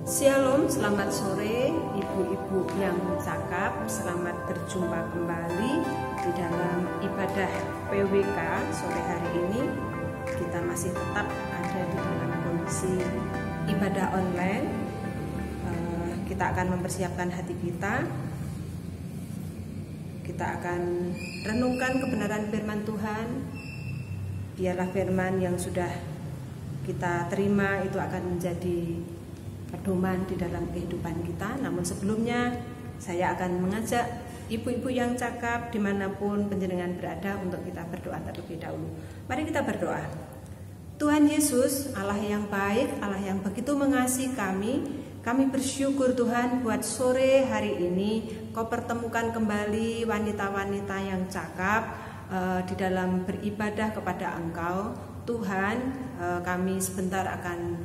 Shalom, selamat sore ibu-ibu yang cakap. Selamat berjumpa kembali di dalam ibadah PWK sore hari ini. Kita masih tetap ada di dalam kondisi ibadah online. Kita akan mempersiapkan hati kita. Kita akan renungkan kebenaran firman Tuhan. Biarlah firman yang sudah kita terima itu akan menjadi pedoman di dalam kehidupan kita. Namun sebelumnya saya akan mengajak ibu-ibu yang cakap dimanapun penjenengan berada untuk kita berdoa terlebih dahulu. Mari kita berdoa. Tuhan Yesus, Allah yang baik, Allah yang begitu mengasihi kami bersyukur Tuhan buat sore hari ini Kau pertemukan kembali wanita-wanita yang cakap di dalam beribadah kepada Engkau. Tuhan, kami sebentar akan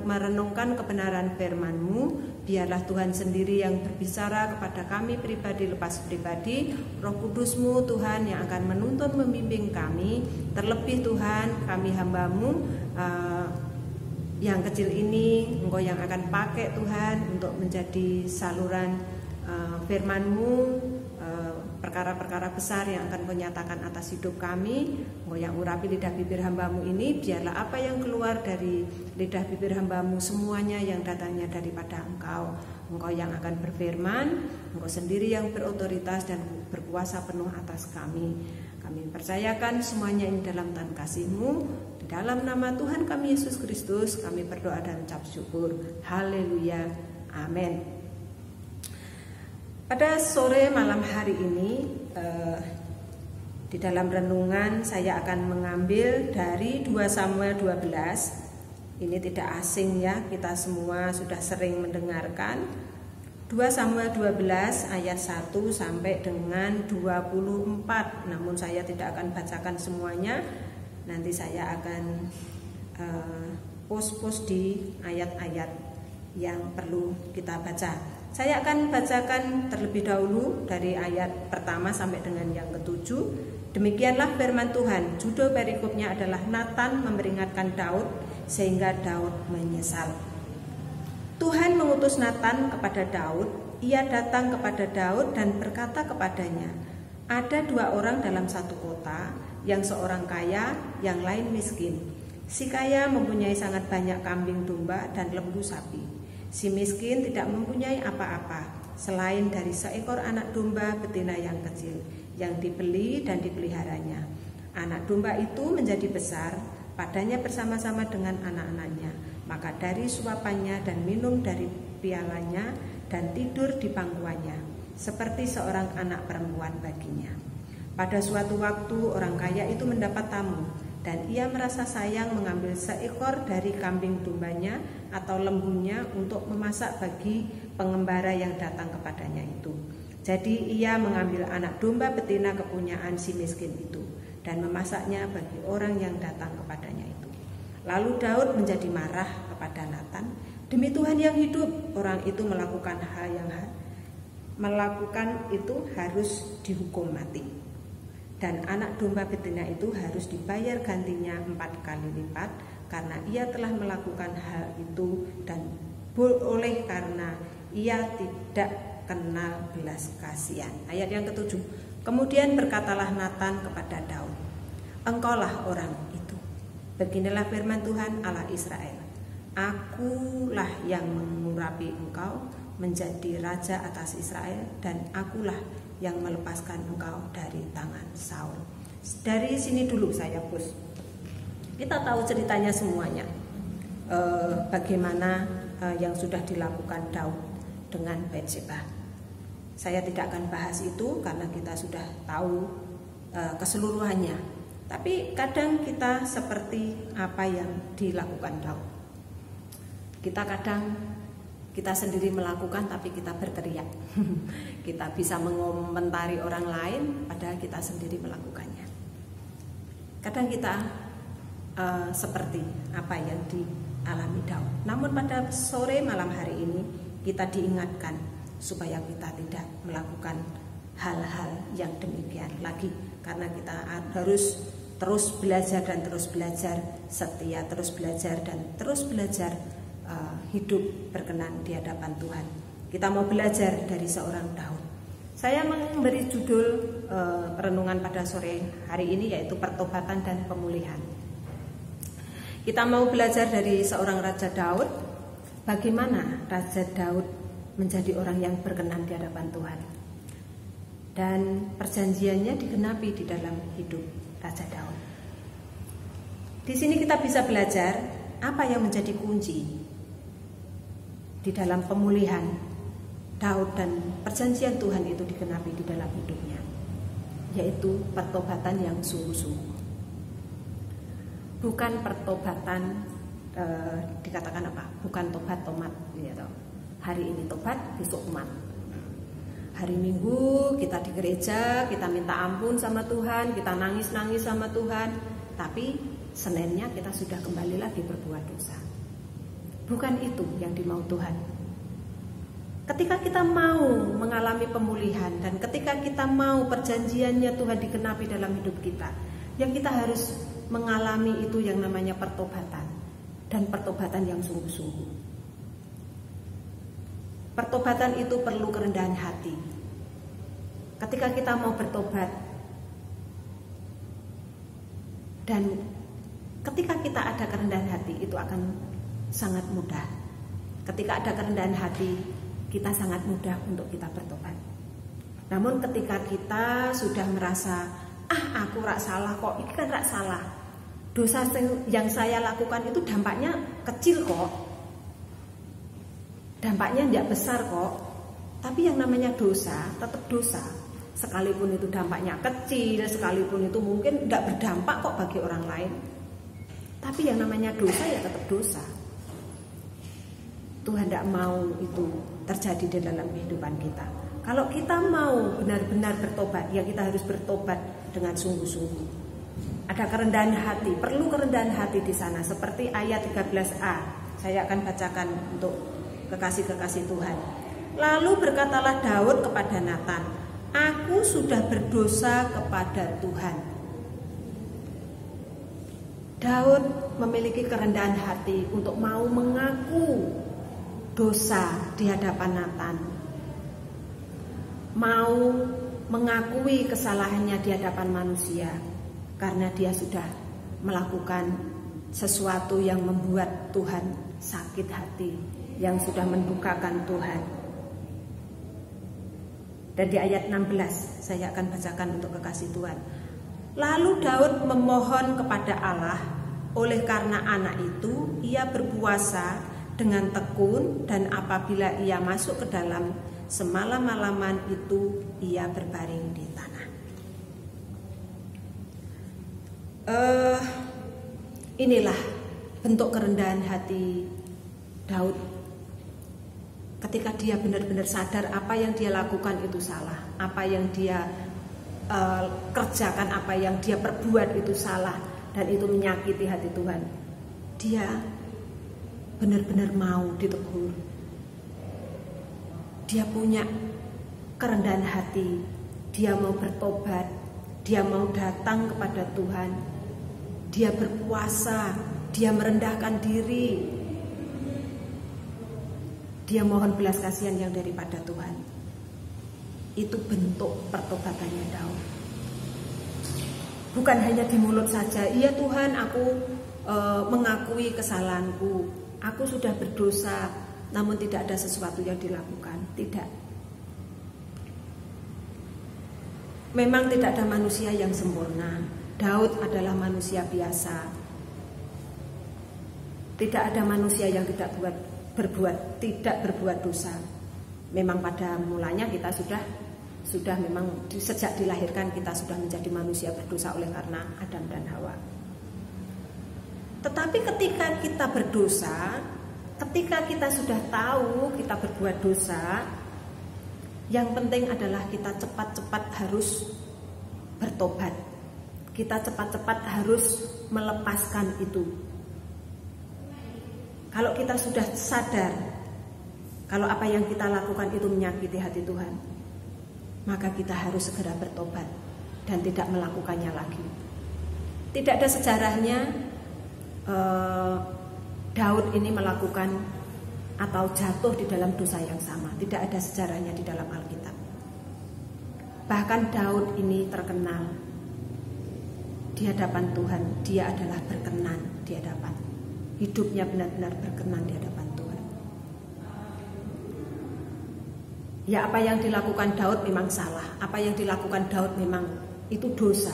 merenungkan kebenaran firman-Mu. Biarlah Tuhan sendiri yang berbicara kepada kami pribadi lepas pribadi. Roh Kudus-Mu Tuhan yang akan menuntun membimbing kami. Terlebih Tuhan, kami hamba-Mu yang kecil ini Engkau yang akan pakai Tuhan untuk menjadi saluran firman-Mu, perkara-perkara besar yang akan Kau nyatakan atas hidup kami. Engkau yang urapi lidah bibir hamba-Mu ini, biarlah apa yang keluar dari lidah bibir hamba-Mu semuanya yang datangnya daripada Engkau. Engkau yang akan berfirman, Engkau sendiri yang berotoritas dan berkuasa penuh atas kami. Kami percayakan semuanya ini dalam tangan kasih-Mu. Di dalam nama Tuhan kami Yesus Kristus kami berdoa dan ucap syukur. Haleluya. Amin. Pada sore malam hari ini di dalam renungan saya akan mengambil dari 2 Samuel 12. Ini tidak asing ya, kita semua sudah sering mendengarkan. 2 Samuel 12 ayat 1 sampai dengan 24. Namun saya tidak akan bacakan semuanya. Nanti saya akan post di ayat-ayat yang perlu kita baca. Saya akan bacakan terlebih dahulu dari ayat pertama sampai dengan yang ke-7. Demikianlah firman Tuhan. Judul perikopnya adalah Nathan memperingatkan Daud sehingga Daud menyesal. Tuhan mengutus Nathan kepada Daud. Ia datang kepada Daud dan berkata kepadanya, ada 2 orang dalam satu kota, yang seorang kaya, yang lain miskin. Si kaya mempunyai sangat banyak kambing domba dan lembu sapi. Si miskin tidak mempunyai apa-apa selain dari seekor anak domba betina yang kecil yang dibeli dan dipeliharanya. Anak domba itu menjadi besar padanya bersama-sama dengan anak-anaknya. Maka dari suapannya dan minum dari pialanya dan tidur di pangkuannya, seperti seorang anak perempuan baginya. Pada suatu waktu orang kaya itu mendapat tamu, dan ia merasa sayang mengambil seekor dari kambing dombanya atau lembunya untuk memasak bagi pengembara yang datang kepadanya itu. Jadi ia mengambil anak domba betina kepunyaan si miskin itu dan memasaknya bagi orang yang datang kepadanya itu. Lalu Daud menjadi marah kepada Nathan. Demi Tuhan yang hidup, orang itu melakukan hal yang harus dihukum mati. Dan anak domba betina itu harus dibayar gantinya 4 kali lipat karena ia telah melakukan hal itu dan oleh karena ia tidak kenal belas kasihan. Ayat yang ke-7. Kemudian berkatalah Nathan kepada Daud, engkaulah orang itu. Beginilah firman Tuhan Allah Israel. Akulah yang mengurapi engkau menjadi raja atas Israel, dan akulah yang melepaskan engkau dari tangan Saul. Dari sini dulu saya bos. Kita tahu ceritanya semuanya. Bagaimana yang sudah dilakukan Daud dengan Batseba. Saya tidak akan bahas itu karena kita sudah tahu keseluruhannya. Tapi kadang kita seperti apa yang dilakukan Daud. Kita sendiri melakukan tapi kita berteriak. Kita bisa mengomentari orang lain padahal kita sendiri melakukannya. Kadang kita seperti apa yang dialami Daud. Namun pada sore malam hari ini kita diingatkan supaya kita tidak melakukan hal-hal yang demikian lagi. Karena kita harus terus belajar dan terus belajar, setia terus belajar dan terus belajar hidup berkenan di hadapan Tuhan. Kita mau belajar dari seorang Daud. Saya memberi judul renungan pada sore hari ini yaitu pertobatan dan pemulihan. Kita mau belajar dari seorang Raja Daud, bagaimana Raja Daud menjadi orang yang berkenan di hadapan Tuhan. Dan perjanjiannya digenapi di dalam hidup Raja Daud. Di sini kita bisa belajar apa yang menjadi kunci di dalam pemulihan Daud dan perjanjian Tuhan itu digenapi di dalam hidupnya, yaitu pertobatan yang sungguh-sungguh. Bukan pertobatan dikatakan apa? Bukan tobat tomat, gitu. Hari ini tobat, besok umat. Hari Minggu kita di gereja, kita minta ampun sama Tuhan, kita nangis-nangis sama Tuhan, tapi Seninnya kita sudah kembali lagi berbuat dosa. Bukan itu yang dimau Tuhan. Ketika kita mau mengalami pemulihan dan ketika kita mau perjanjiannya Tuhan digenapi dalam hidup kita, yang kita harus mengalami itu yang namanya pertobatan, dan pertobatan yang sungguh-sungguh. Pertobatan itu perlu kerendahan hati. Ketika kita mau bertobat dan ketika kita ada kerendahan hati, itu akan sangat mudah. Ketika ada kerendahan hati, kita sangat mudah untuk kita bertobat. Namun ketika kita sudah merasa, aku rak salah kok, ini kan rak salah, dosa yang saya lakukan itu dampaknya kecil kok, dampaknya tidak besar kok. Tapi yang namanya dosa tetap dosa. Sekalipun itu dampaknya kecil, sekalipun itu mungkin tidak berdampak kok bagi orang lain, tapi yang namanya dosa ya tetap dosa. Tuhan tidak mau itu terjadi di dalam kehidupan kita. Kalau kita mau benar-benar bertobat, ya kita harus bertobat dengan sungguh-sungguh. Ada kerendahan hati, perlu kerendahan hati di sana. Seperti ayat 13a, saya akan bacakan untuk kekasih-kekasih Tuhan. Lalu berkatalah Daud kepada Natan, aku sudah berdosa kepada Tuhan. Daud memiliki kerendahan hati untuk mau mengaku dosa di hadapan Natan, mau mengakui kesalahannya di hadapan manusia, karena dia sudah melakukan sesuatu yang membuat Tuhan sakit hati, yang sudah mendukakan Tuhan. Dan di ayat 16 saya akan bacakan untuk kekasih Tuhan. Lalu Daud memohon kepada Allah, oleh karena anak itu ia berpuasa dengan tekun, dan apabila ia masuk ke dalam semalam-malaman itu ia berbaring di tanah. Inilah bentuk kerendahan hati Daud. Ketika dia benar-benar sadar apa yang dia lakukan itu salah, apa yang dia kerjakan, apa yang dia perbuat itu salah, dan itu menyakiti hati Tuhan. Dia benar-benar mau ditegur. Dia punya kerendahan hati, dia mau bertobat, dia mau datang kepada Tuhan, dia berpuasa, dia merendahkan diri, dia mohon belas kasihan yang daripada Tuhan. Itu bentuk pertobatannya Daud. Bukan hanya di mulut saja, iya Tuhan aku mengakui kesalahanku, aku sudah berdosa, namun tidak ada sesuatu yang dilakukan. Tidak. Memang tidak ada manusia yang sempurna. Daud adalah manusia biasa. Tidak ada manusia yang tidak tidak berbuat dosa. Memang pada mulanya kita sudah memang sejak dilahirkan kita sudah menjadi manusia berdosa oleh karena Adam dan Hawa. Tetapi ketika kita berdosa, ketika kita sudah tahu kita berbuat dosa, yang penting adalah kita cepat-cepat harus bertobat. Kita cepat-cepat harus melepaskan itu. Kalau kita sudah sadar kalau apa yang kita lakukan itu menyakiti hati Tuhan, maka kita harus segera bertobat dan tidak melakukannya lagi. Tidak ada sejarahnya Daud ini melakukan atau jatuh di dalam dosa yang sama. Tidak ada sejarahnya di dalam Alkitab. Bahkan Daud ini terkenal di hadapan Tuhan. Dia adalah berkenan di hadapan. Hidupnya benar-benar berkenan di hadapan Tuhan. Ya, apa yang dilakukan Daud memang salah. Apa yang dilakukan Daud memang itu dosa.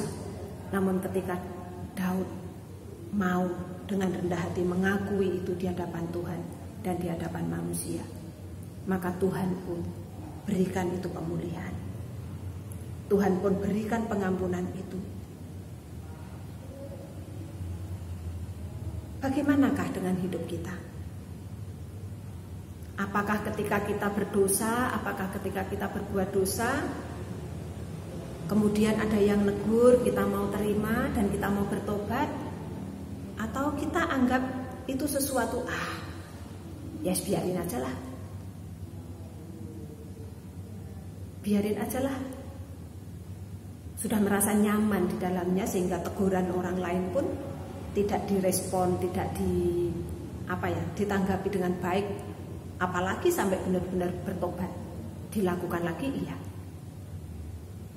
Namun ketika Daud mau dengan rendah hati mengakui itu di hadapan Tuhan dan di hadapan manusia, maka Tuhan pun berikan itu pemulihan. Tuhan pun berikan pengampunan itu. Bagaimanakah dengan hidup kita? Apakah ketika kita berdosa, apakah ketika kita berbuat dosa, kemudian ada yang negur, kita mau terima dan kita mau bertobat? Atau kita anggap itu sesuatu, ya biarin aja lah. Biarin aja lah. Sudah merasa nyaman di dalamnya sehingga teguran orang lain pun tidak direspon, tidak ditanggapi dengan baik, apalagi sampai benar-benar bertobat, dilakukan lagi, iya.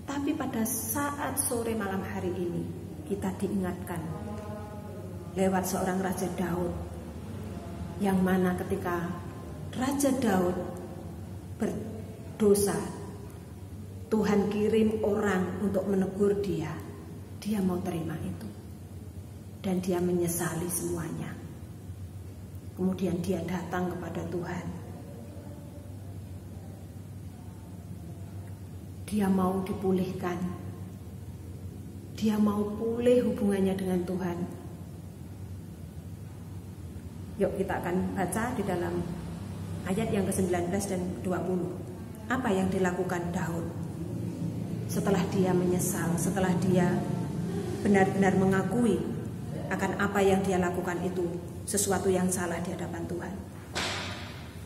Tapi pada saat sore malam hari ini kita diingatkan lewat seorang Raja Daud, yang mana ketika Raja Daud berdosa, Tuhan kirim orang untuk menegur dia. Dia mau terima itu. Dan dia menyesali semuanya. Kemudian dia datang kepada Tuhan. Dia mau dipulihkan. Dia mau pulih hubungannya dengan Tuhan. Yuk kita akan baca di dalam ayat yang ke-19 dan 20. Apa yang dilakukan Daud setelah dia menyesal, setelah dia benar-benar mengakui akan apa yang dia lakukan itu sesuatu yang salah di hadapan Tuhan.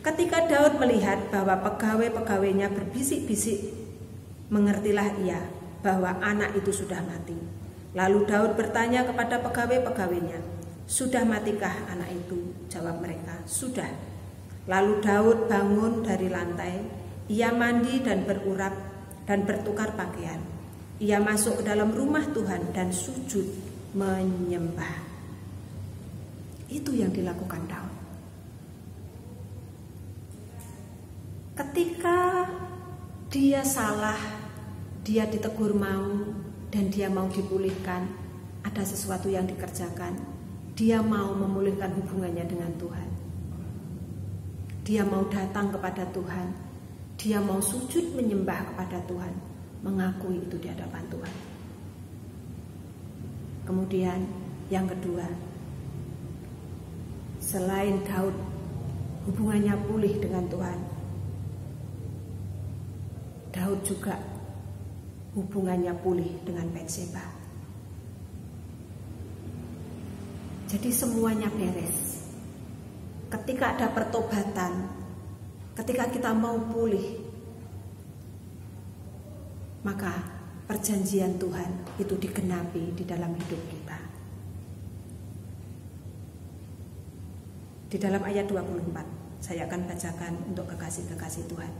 Ketika Daud melihat bahwa pegawai-pegawainya berbisik-bisik, mengertilah ia bahwa anak itu sudah mati. Lalu Daud bertanya kepada pegawai-pegawainya, "Sudah matikah anak itu?" Jawab mereka, "Sudah." Lalu Daud bangun dari lantai, ia mandi dan berurap dan bertukar pakaian. Ia masuk ke dalam rumah Tuhan dan sujud menyembah. Itu yang dilakukan Daud. Ketika dia salah, dia ditegur mau dan dia mau dipulihkan, ada sesuatu yang dikerjakan. Dia mau memulihkan hubungannya dengan Tuhan. Dia mau datang kepada Tuhan. Dia mau sujud menyembah kepada Tuhan, mengakui itu di hadapan Tuhan. Kemudian yang kedua, selain Daud hubungannya pulih dengan Tuhan, Daud juga hubungannya pulih dengan Batseba. Jadi semuanya beres. Ketika ada pertobatan, ketika kita mau pulih, maka perjanjian Tuhan itu digenapi di dalam hidup kita. Di dalam ayat 24, saya akan bacakan untuk kekasih-kekasih Tuhan.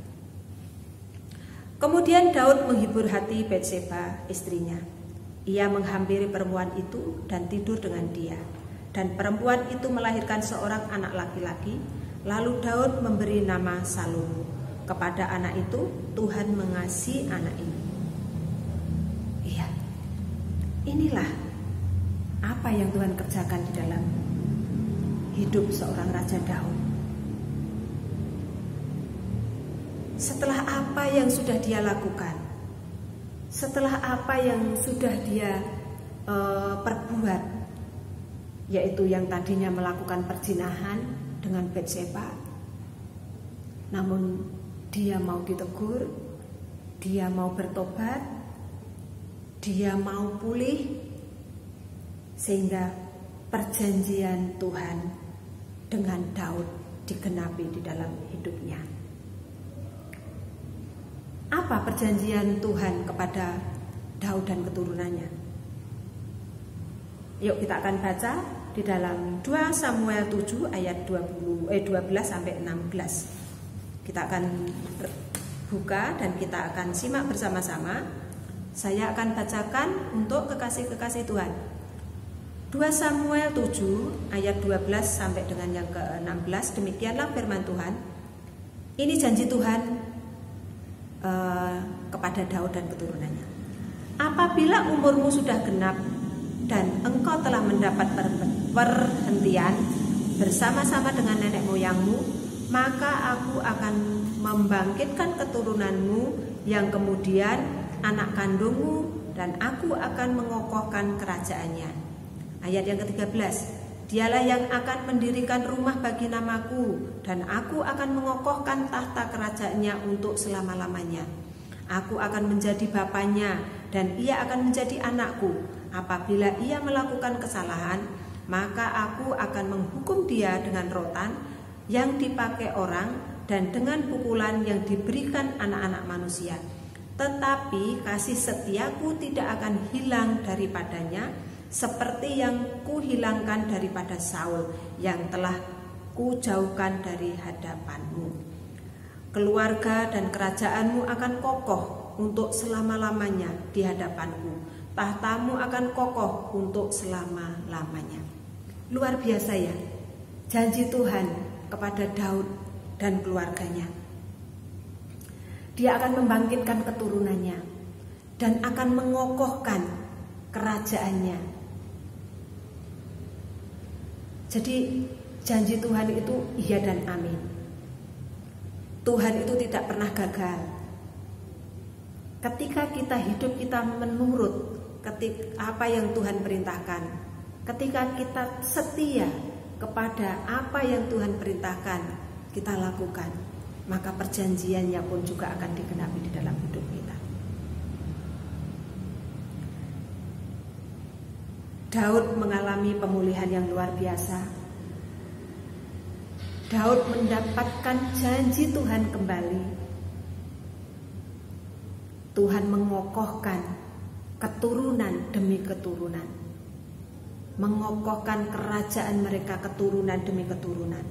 Kemudian Daud menghibur hati Batseba, istrinya. Ia menghampiri perempuan itu dan tidur dengan dia. Dan perempuan itu melahirkan seorang anak laki-laki. Lalu Daud memberi nama Salomo. Kepada anak itu Tuhan mengasihi anak ini. Iya, inilah apa yang Tuhan kerjakan di dalam hidup seorang Raja Daud. Setelah apa yang sudah dia lakukan, setelah apa yang sudah dia perbuat, yaitu yang tadinya melakukan perzinahan dengan Batseba, namun dia mau ditegur, dia mau bertobat, dia mau pulih, sehingga perjanjian Tuhan dengan Daud digenapi di dalam hidupnya. Apa perjanjian Tuhan kepada Daud dan keturunannya? Yuk kita akan baca di dalam 2 Samuel 7 ayat 12 sampai 16. Kita akan buka dan kita akan simak bersama-sama. Saya akan bacakan untuk kekasih-kekasih Tuhan. 2 Samuel 7 ayat 12 sampai dengan yang ke-16. Demikianlah firman Tuhan. Ini janji Tuhan kepada Daud dan keturunannya. Apabila umurmu sudah genap dan engkau telah mendapat perhentian bersama-sama dengan nenek moyangmu, maka aku akan membangkitkan keturunanmu yang kemudian anak kandungmu, dan aku akan mengokohkan kerajaannya. Ayat yang ke-13, dialah yang akan mendirikan rumah bagi namaku, dan aku akan mengokohkan tahta kerajaannya untuk selama-lamanya. Aku akan menjadi bapaknya, dan ia akan menjadi anakku. Apabila ia melakukan kesalahan, maka aku akan menghukum dia dengan rotan yang dipakai orang dan dengan pukulan yang diberikan anak-anak manusia. Tetapi kasih setiaku tidak akan hilang daripadanya, seperti yang kuhilangkan daripada Saul yang telah kujauhkan dari hadapanmu. Keluarga dan kerajaanmu akan kokoh untuk selama-lamanya di hadapanku. Tahtamu akan kokoh untuk selama-lamanya. Luar biasa ya, janji Tuhan kepada Daud dan keluarganya. Dia akan membangkitkan keturunannya dan akan mengokohkan kerajaannya. Jadi janji Tuhan itu iya dan amin. Tuhan itu tidak pernah gagal. Ketika kita hidup, kita menurut apa yang Tuhan perintahkan, ketika kita setia kepada apa yang Tuhan perintahkan, kita lakukan, maka perjanjiannya pun juga akan digenapi di dalam hidup kita. Daud mengalami pemulihan yang luar biasa. Daud mendapatkan janji Tuhan kembali. Tuhan mengokohkan keturunan demi keturunan, mengokohkan kerajaan mereka keturunan demi keturunan,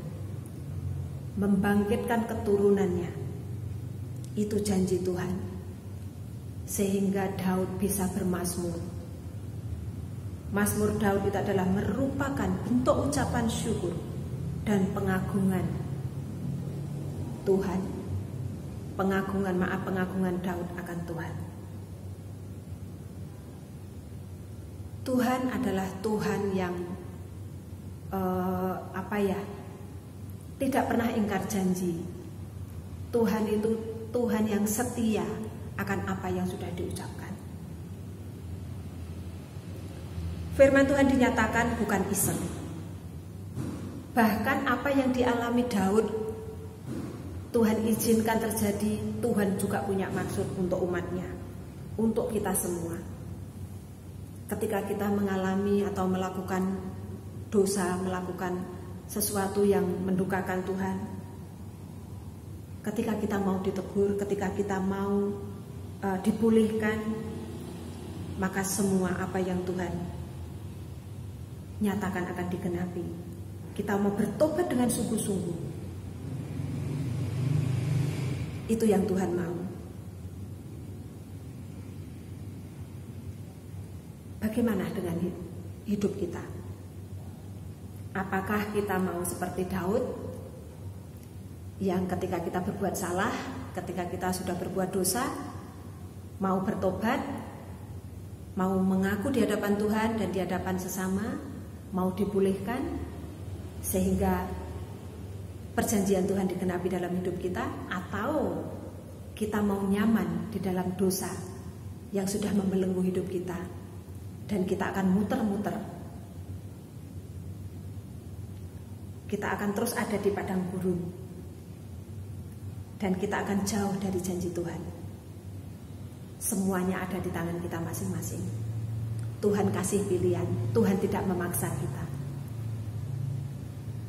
membangkitkan keturunannya. Itu janji Tuhan, sehingga Daud bisa bermazmur. Mazmur Daud itu adalah merupakan bentuk ucapan syukur dan pengagungan Tuhan, pengagungan Daud akan Tuhan. Tuhan adalah Tuhan yang tidak pernah ingkar janji. Tuhan itu Tuhan yang setia akan apa yang sudah diucapkan. Firman Tuhan dinyatakan bukan iseng. Bahkan apa yang dialami Daud, Tuhan izinkan terjadi. Tuhan juga punya maksud untuk umatnya, untuk kita semua. Ketika kita mengalami atau melakukan dosa, melakukan sesuatu yang mendukakan Tuhan, ketika kita mau ditegur, ketika kita mau dipulihkan, maka semua apa yang Tuhan nyatakan akan digenapi. Kita mau bertobat dengan sungguh-sungguh, itu yang Tuhan mau. Bagaimana dengan hidup kita? Apakah kita mau seperti Daud yang ketika kita berbuat salah, ketika kita sudah berbuat dosa, mau bertobat, mau mengaku di hadapan Tuhan dan di hadapan sesama, mau dipulihkan sehingga perjanjian Tuhan digenapi dalam hidup kita? Atau kita mau nyaman di dalam dosa yang sudah membelenggu hidup kita? Dan kita akan muter-muter. Kita akan terus ada di padang gurun. Dan kita akan jauh dari janji Tuhan. Semuanya ada di tangan kita masing-masing. Tuhan kasih pilihan, Tuhan tidak memaksa kita.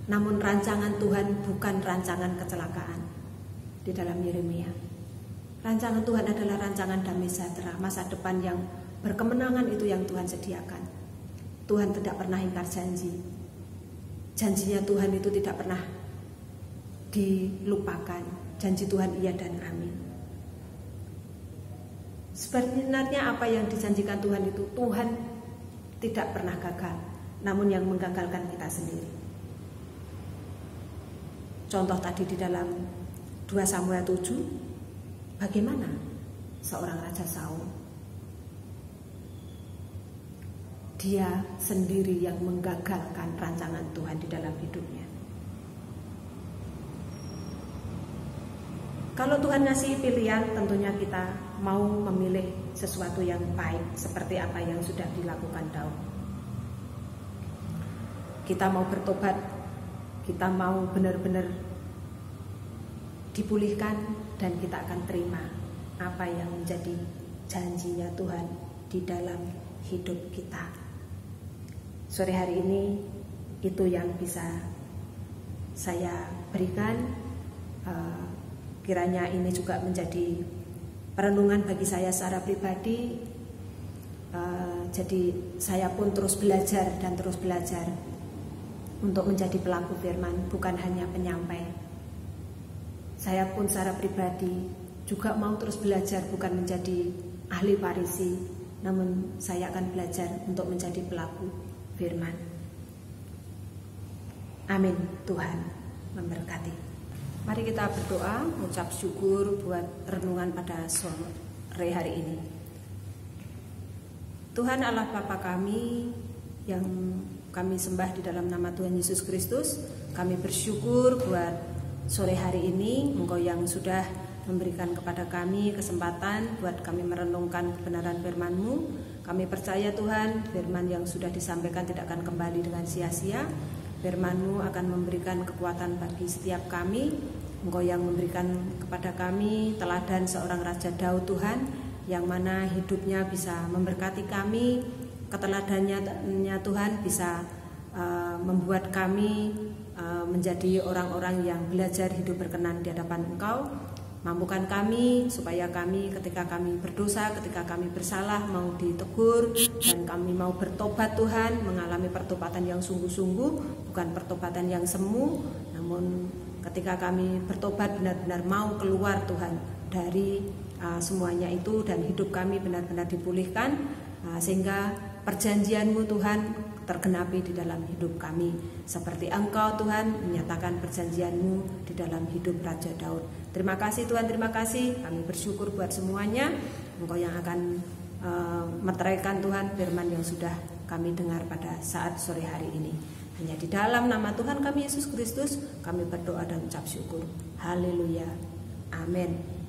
Namun rancangan Tuhan bukan rancangan kecelakaan. Di dalam Yeremia, rancangan Tuhan adalah rancangan damai sejahtera, masa depan yang berkemenangan. Itu yang Tuhan sediakan. Tuhan tidak pernah ingkar janji. Janjinya Tuhan itu tidak pernah dilupakan. Janji Tuhan iya dan amin. Sebenarnya apa yang dijanjikan Tuhan itu, Tuhan tidak pernah gagal, namun yang menggagalkan kita sendiri. Contoh tadi di dalam 2 Samuel 7, bagaimana seorang Raja Saul, dia sendiri yang menggagalkan rancangan Tuhan di dalam hidupnya. Kalau Tuhan ngasih pilihan, tentunya kita mau memilih sesuatu yang baik seperti apa yang sudah dilakukan Daud. Kita mau bertobat, kita mau benar-benar dipulihkan, dan kita akan terima apa yang menjadi janjinya Tuhan di dalam hidup kita. Sore hari ini itu yang bisa saya berikan. Kiranya ini juga menjadi perenungan bagi saya secara pribadi. Jadi saya pun terus belajar dan terus belajar untuk menjadi pelaku firman, bukan hanya penyampai. Saya pun secara pribadi juga mau terus belajar, bukan menjadi ahli Farisi, namun saya akan belajar untuk menjadi pelaku firman. Amin. Tuhan memberkati. Mari kita berdoa, mengucap syukur buat renungan pada sore hari ini. Tuhan Allah Bapa kami yang kami sembah di dalam nama Tuhan Yesus Kristus, kami bersyukur buat sore hari ini, Engkau yang sudah memberikan kepada kami kesempatan buat kami merenungkan kebenaran firman-Mu. Kami percaya Tuhan, firman yang sudah disampaikan tidak akan kembali dengan sia-sia. Firman-Mu akan memberikan kekuatan bagi setiap kami. Engkau yang memberikan kepada kami teladan seorang Raja Daud Tuhan, yang mana hidupnya bisa memberkati kami. Keteladannya Tuhan bisa membuat kami menjadi orang-orang yang belajar hidup berkenan di hadapan Engkau. Mampukan kami supaya kami ketika kami berdosa, ketika kami bersalah mau ditegur, dan kami mau bertobat Tuhan, mengalami pertobatan yang sungguh-sungguh, bukan pertobatan yang semu, namun ketika kami bertobat benar-benar mau keluar Tuhan dari semuanya itu, dan hidup kami benar-benar dipulihkan, sehingga perjanjian-Mu Tuhan tergenapi di dalam hidup kami, seperti Engkau Tuhan menyatakan perjanjian-Mu di dalam hidup Raja Daud. Terima kasih Tuhan, terima kasih. Kami bersyukur buat semuanya. Engkau yang akan meteraikan Tuhan firman yang sudah kami dengar pada saat sore hari ini. Hanya di dalam nama Tuhan kami Yesus Kristus kami berdoa dan ucap syukur. Haleluya. Amin.